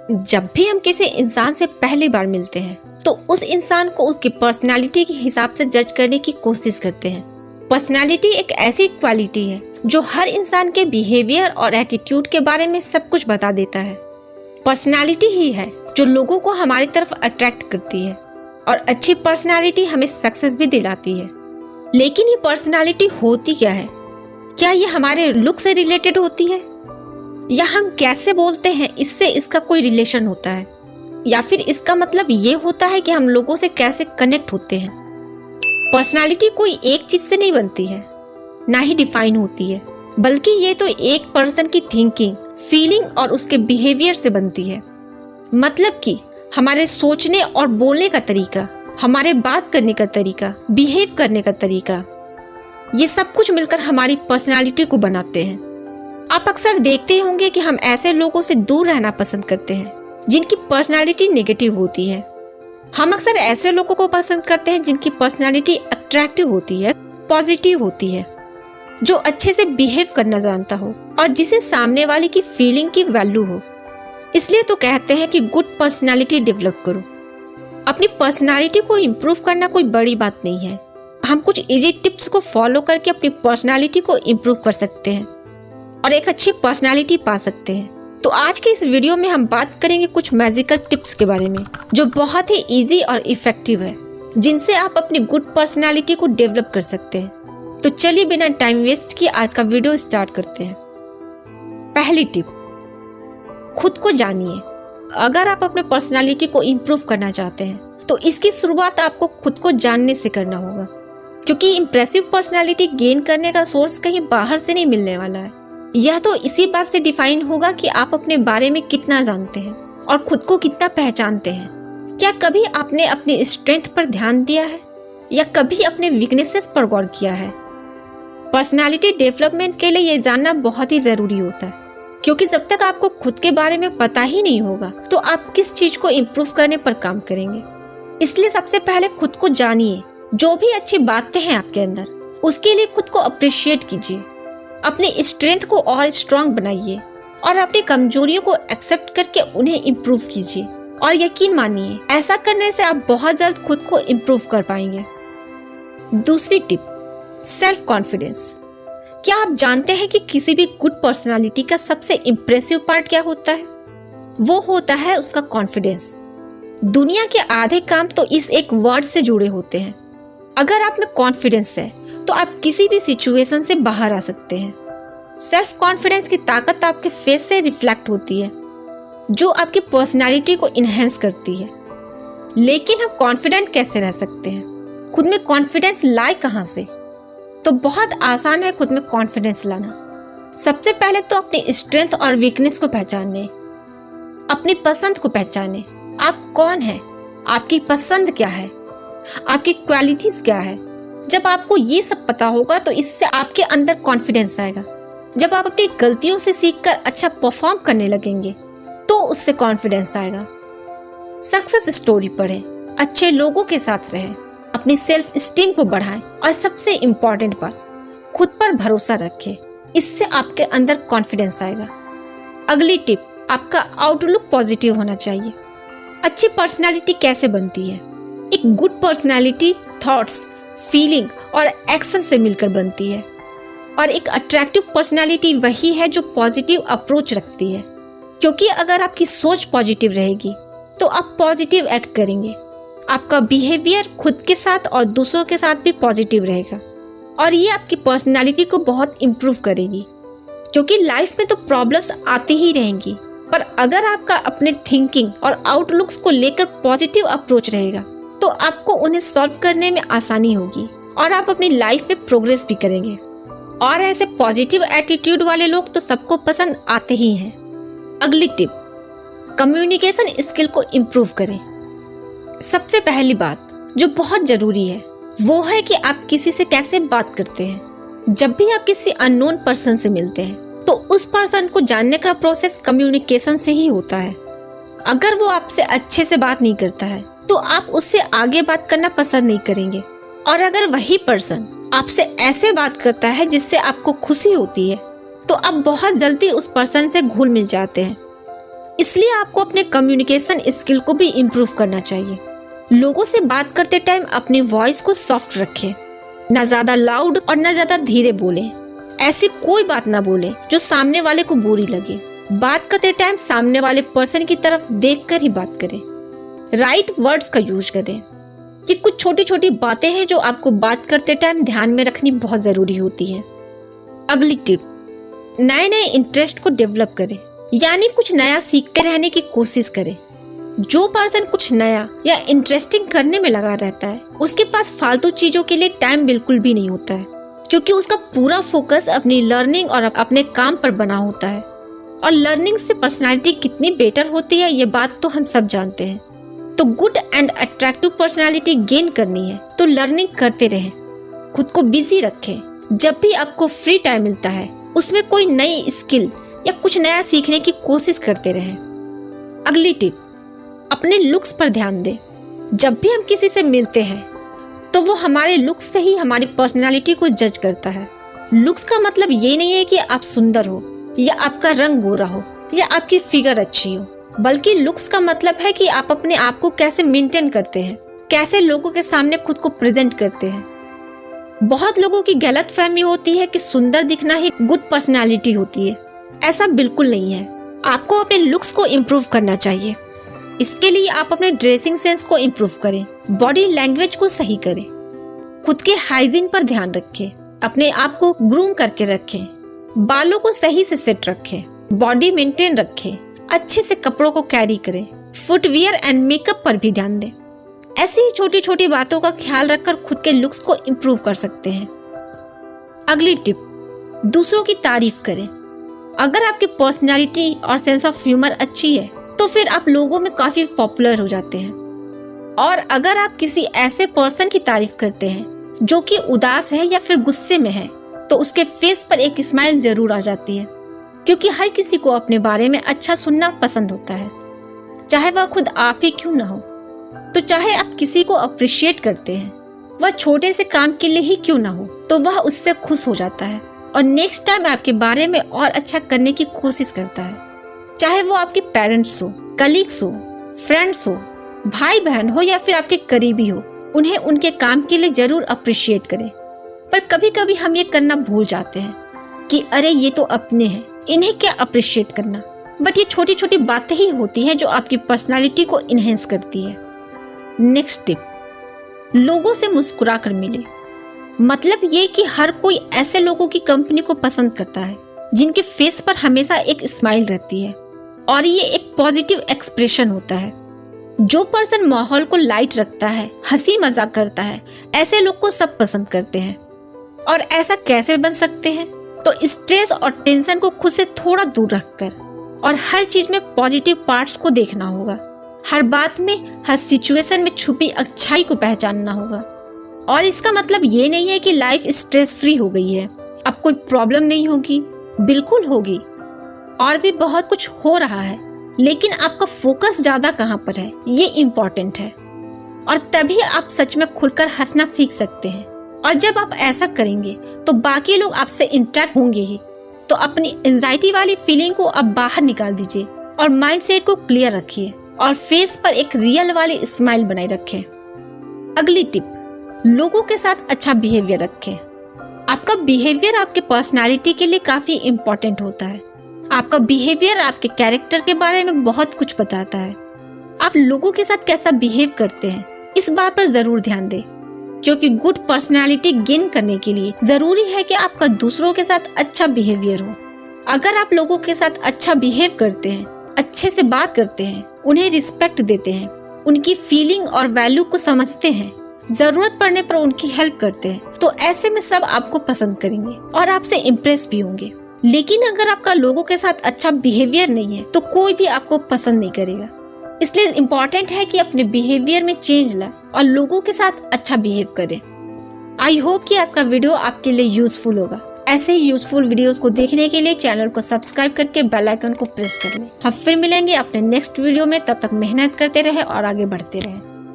जब भी हम किसी इंसान से पहली बार मिलते हैं तो उस इंसान को उसकी पर्सनालिटी के हिसाब से जज करने की कोशिश करते हैं। पर्सनालिटी एक ऐसी क्वालिटी है जो हर इंसान के बिहेवियर और एटीट्यूड के बारे में सब कुछ बता देता है। पर्सनालिटी ही है जो लोगों को हमारी तरफ अट्रैक्ट करती है और अच्छी पर्सनालिटी हमें सक्सेस भी दिलाती है। लेकिन ये पर्सनालिटी होती क्या है? क्या ये हमारे लुक से रिलेटेड होती है, या हम कैसे बोलते हैं इससे इसका कोई रिलेशन होता है, या फिर इसका मतलब ये होता है कि हम लोगों से कैसे कनेक्ट होते हैं? पर्सनालिटी कोई एक चीज से नहीं बनती है, ना ही डिफाइन होती है, बल्कि ये तो एक पर्सन की थिंकिंग, फीलिंग और उसके बिहेवियर से बनती है। मतलब कि हमारे सोचने और बोलने का तरीका, हमारे बात करने का तरीका, बिहेव करने का तरीका, ये सब कुछ मिलकर हमारी पर्सनालिटी को बनाते हैं। आप अक्सर देखते होंगे कि हम ऐसे लोगों से दूर रहना पसंद करते हैं जिनकी पर्सनालिटी नेगेटिव होती है। हम अक्सर ऐसे लोगों को पसंद करते हैं जिनकी पर्सनालिटी अट्रैक्टिव होती है, पॉजिटिव होती है, जो अच्छे से बिहेव करना जानता हो और जिसे सामने वाले की फीलिंग की वैल्यू हो। इसलिए तो कहते हैं कि गुड पर्सनालिटी डेवलप करो। अपनी पर्सनालिटी को इम्प्रूव करना कोई बड़ी बात नहीं है। हम कुछ इजी टिप्स को फॉलो करके अपनी पर्सनालिटी को इम्प्रूव कर सकते हैं और एक अच्छी पर्सनालिटी पा सकते हैं। तो आज के इस वीडियो में हम बात करेंगे कुछ मैजिकल टिप्स के बारे में जो बहुत ही इजी और इफेक्टिव है, जिनसे आप अपनी गुड पर्सनालिटी को डेवलप कर सकते हैं। तो चलिए बिना टाइम वेस्ट किए आज का वीडियो स्टार्ट करते हैं। पहली टिप, खुद को जानिए। अगर आप अपने पर्सनालिटी को इम्प्रूव करना चाहते हैं तो इसकी शुरुआत आपको खुद को जानने से करना होगा, क्योंकि इम्प्रेसिव पर्सनालिटी गेन करने का सोर्स कहीं बाहर से नहीं मिलने वाला है। यह तो इसी बात से डिफाइन होगा कि आप अपने बारे में कितना जानते हैं और खुद को कितना पहचानते हैं। क्या कभी आपने अपनी स्ट्रेंथ पर ध्यान दिया है या कभी अपने वीकनेसेस पर गौर किया है? पर्सनालिटी डेवलपमेंट के लिए ये जानना बहुत ही जरूरी होता है, क्योंकि जब तक आपको खुद के बारे में पता ही नहीं होगा तो आप किस चीज को इम्प्रूव करने पर काम करेंगे। इसलिए सबसे पहले खुद को जानिए। जो भी अच्छी बातें हैं आपके अंदर, उसके लिए खुद को अप्रिशिएट कीजिए। अपनी स्ट्रेंथ को और स्ट्रांग बनाइए और अपनी कमजोरियों को एक्सेप्ट करके उन्हें इम्प्रूव कीजिए। और यकीन मानिए, ऐसा करने से आप बहुत जल्द खुद को इम्प्रूव कर पाएंगे। दूसरी टिप, सेल्फ कॉन्फिडेंस। क्या आप जानते हैं कि किसी भी गुड पर्सनालिटी का सबसे इम्प्रेसिव पार्ट क्या होता है? वो होता है उसका कॉन्फिडेंस। दुनिया के आधे काम तो इस एक वर्ड से जुड़े होते हैं। अगर आप में कॉन्फिडेंस है तो आप किसी भी सिचुएशन से बाहर आ सकते हैं। सेल्फ कॉन्फिडेंस की ताकत आपके फेस से रिफ्लेक्ट होती है, जो आपकी पर्सनालिटी को इनहेंस करती है। लेकिन हम कॉन्फिडेंट कैसे रह सकते हैं? खुद में कॉन्फिडेंस लाए कहाँ से? तो बहुत आसान है खुद में कॉन्फिडेंस लाना। सबसे पहले तो अपनी स्ट्रेंथ और वीकनेस को पहचाने, अपनी पसंद को पहचाने। आप कौन है, आपकी पसंद क्या है, आपकी क्वालिटीज क्या है। जब आपको ये सब पता होगा तो इससे आपके अंदर कॉन्फिडेंस आएगा। जब आप अपनी गलतियों से सीखकर अच्छा परफॉर्म करने लगेंगे तो उससे कॉन्फिडेंस आएगा। सक्सेस स्टोरी पढ़ें, अच्छे लोगों के साथ रहें, अपनी सेल्फ स्टीम को बढ़ाएं और सबसे इम्पोर्टेंट बात, खुद पर भरोसा रखें। इससे आपके अंदर कॉन्फिडेंस आएगा। अगली टिप, आपका आउटलुक पॉजिटिव होना चाहिए। अच्छी पर्सनालिटी कैसे बनती है? एक गुड पर्सनालिटी थॉट्स, फीलिंग और एक्शन से मिलकर बनती है। और एक अट्रैक्टिव पर्सनालिटी वही है जो पॉजिटिव अप्रोच रखती है, क्योंकि अगर आपकी सोच पॉजिटिव रहेगी तो आप पॉजिटिव एक्ट करेंगे। आपका बिहेवियर खुद के साथ और दूसरों के साथ भी पॉजिटिव रहेगा और ये आपकी पर्सनालिटी को बहुत इम्प्रूव करेगी। क्योंकि लाइफ में तो प्रॉब्लम्स आती ही रहेंगी, पर अगर आपका अपने थिंकिंग और आउटलुक्स को लेकर पॉजिटिव अप्रोच रहेगा तो आपको उन्हें सॉल्व करने में आसानी होगी और आप अपनी लाइफ में प्रोग्रेस भी करेंगे। और ऐसे पॉजिटिव एटीट्यूड वाले लोग तो सबको पसंद आते ही हैं। अगली टिप, कम्युनिकेशन स्किल को इम्प्रूव करें। सबसे पहली बात जो बहुत जरूरी है वो है कि आप किसी से कैसे बात करते हैं। जब भी आप किसी अननोन पर्सन से मिलते हैं तो उस पर्सन को जानने का प्रोसेस कम्युनिकेशन से ही होता है। अगर वो आपसे अच्छे से बात नहीं करता है तो आप उससे आगे बात करना पसंद नहीं करेंगे। और अगर वही पर्सन आपसे ऐसे बात करता है जिससे आपको खुशी होती है तो आप बहुत जल्दी उस पर्सन से घुल मिल जाते हैं। इसलिए आपको अपने कम्युनिकेशन स्किल को भी इम्प्रूव करना चाहिए। लोगों से बात करते टाइम अपनी वॉइस को सॉफ्ट रखें, ना ज्यादा लाउड और ना ज्यादा धीरे बोलें। ऐसी कोई बात ना बोलें जो सामने वाले को बुरी लगे। बात करते टाइम सामने वाले पर्सन की तरफ देखकर ही बात करें। राइट वर्ड्स का यूज करें। ये कुछ छोटी छोटी बातें हैं जो आपको बात करते टाइम ध्यान में रखनी बहुत जरूरी होती है। अगली टिप, नए नए इंटरेस्ट को डेवलप करें, यानी कुछ नया सीखते रहने की कोशिश करें। जो पर्सन कुछ नया या इंटरेस्टिंग करने में लगा रहता है, उसके पास फालतू चीजों के लिए टाइम बिल्कुल भी नहीं होता है, क्योंकि उसका पूरा फोकस अपनी लर्निंग और अपने काम पर बना होता है। और लर्निंग से पर्सनालिटी कितनी बेटर होती है, ये बात तो हम सब जानते हैं। तो good and attractive personality gain करनी है तो लर्निंग करते रहें, खुद को बिजी रखें। जब भी आपको फ्री टाइम मिलता है उसमें कोई नई स्किल या कुछ नया सीखने की कोशिश करते रहें। अगली टिप, अपने लुक्स पर ध्यान दें। जब भी हम किसी से मिलते हैं तो वो हमारे लुक्स से ही हमारी पर्सनालिटी को जज करता है। लुक्स का मतलब ये नहीं है कि आप सुंदर हो या आपका रंग गोरा हो या आपकी फिगर अच्छी हो, बल्कि लुक्स का मतलब है कि आप अपने आप को कैसे मेंटेन करते हैं, कैसे लोगों के सामने खुद को प्रेजेंट करते हैं। बहुत लोगों की गलतफहमी होती है कि सुंदर दिखना ही गुड पर्सनालिटी होती है। ऐसा बिल्कुल नहीं है। आपको अपने लुक्स को इम्प्रूव करना चाहिए। इसके लिए आप अपने ड्रेसिंग सेंस को इम्प्रूव करें, बॉडी लैंग्वेज को सही करें, खुद के हाइजीन पर ध्यान रखें, अपने आप को ग्रूम करके रखें, बालों को सही से सेट रखें, बॉडी मेंटेन रखें, अच्छे से कपड़ों को कैरी करें, फुटवियर एंड मेकअप पर भी ध्यान दें। ऐसी ही छोटी छोटी बातों का ख्याल रखकर खुद के लुक्स को इम्प्रूव कर सकते हैं। अगली टिप, दूसरों की तारीफ करें। अगर आपकी पर्सनैलिटी और सेंस ऑफ ह्यूमर अच्छी है तो फिर आप लोगों में काफी पॉपुलर हो जाते हैं। और अगर आप किसी ऐसे पर्सन की तारीफ करते हैं जो कि उदास है या फिर गुस्से में है, तो उसके फेस पर एक स्माइल जरूर आ जाती है, क्योंकि हर किसी को अपने बारे में अच्छा सुनना पसंद होता है, चाहे वह खुद आप ही क्यों ना हो। तो चाहे आप किसी को अप्रिशिएट करते हैं, वह छोटे से काम के लिए ही क्यों ना हो, तो वह उससे खुश हो जाता है और नेक्स्ट टाइम आपके बारे में और अच्छा करने की कोशिश करता है। चाहे वो आपके पेरेंट्स हो, कलीग्स हो, फ्रेंड्स हो, भाई बहन हो या फिर आपके करीबी हो, उन्हें उनके काम के लिए जरूर अप्रिशिएट करें। पर कभी कभी हम ये करना भूल जाते हैं कि अरे ये तो अपने हैं, इन्हें क्या अप्रिशिएट करना। बट ये छोटी छोटी बातें ही होती हैं जो आपकी पर्सनालिटी को इनहेंस करती है। नेक्स्ट टिप, लोगों से मुस्कुरा कर मिले। मतलब ये कि हर कोई ऐसे लोगों की कंपनी को पसंद करता है जिनके फेस पर हमेशा एक स्माइल रहती है, और ये एक पॉजिटिव एक्सप्रेशन होता है। जो पर्सन माहौल को लाइट रखता है, हंसी मजाक करता है, ऐसे लोग को सब पसंद करते हैं। और ऐसा कैसे बन सकते हैं? तो स्ट्रेस और टेंशन को खुद से थोड़ा दूर रखकर और हर चीज में पॉजिटिव पार्ट्स को देखना होगा। हर बात में, हर सिचुएशन में छुपी अच्छाई को पहचानना होगा। और इसका मतलब ये नहीं है कि लाइफ स्ट्रेस फ्री हो गई है, अब कोई प्रॉब्लम नहीं होगी। बिल्कुल होगी, और भी बहुत कुछ हो रहा है, लेकिन आपका फोकस ज्यादा कहाँ पर है, ये इम्पोर्टेंट है। और तभी आप सच में खुलकर हंसना सीख सकते हैं। और जब आप ऐसा करेंगे तो बाकी लोग आपसे इंटरेक्ट होंगे ही। तो अपनी एंजाइटी वाली फीलिंग को अब बाहर निकाल दीजिए और माइंडसेट को क्लियर रखिए और फेस पर एक रियल वाली स्माइल बनाए रखें। अगली टिप, लोगों के साथ अच्छा बिहेवियर रखें। आपका बिहेवियर आपके पर्सनालिटी के लिए काफी इम्पोर्टेंट होता है। आपका बिहेवियर आपके कैरेक्टर के बारे में बहुत कुछ बताता है। आप लोगों के साथ कैसा बिहेव करते हैं, इस बात पर जरूर ध्यान दें, क्योंकि गुड पर्सनालिटी गेन करने के लिए जरूरी है कि आपका दूसरों के साथ अच्छा बिहेवियर हो। अगर आप लोगों के साथ अच्छा बिहेव करते हैं, अच्छे से बात करते हैं, उन्हें रिस्पेक्ट देते हैं, उनकी फीलिंग और वैल्यू को समझते हैं, जरूरत पड़ने पर उनकी हेल्प करते हैं, तो ऐसे में सब आपको पसंद करेंगे और आपसे इम्प्रेस भी होंगे। लेकिन अगर आपका लोगों के साथ अच्छा बिहेवियर नहीं है तो कोई भी आपको पसंद नहीं करेगा। इसलिए इम्पोर्टेंट है कि अपने बिहेवियर में चेंज लाए और लोगों के साथ अच्छा बिहेव करें। आई होप कि आज का वीडियो आपके लिए यूजफुल होगा। ऐसे ही यूजफुल वीडियोस को देखने के लिए चैनल को सब्सक्राइब करके बेल आइकन को प्रेस कर लें। हम फिर मिलेंगे अपने नेक्स्ट वीडियो में। तब तक मेहनत करते रहे और आगे बढ़ते रहे।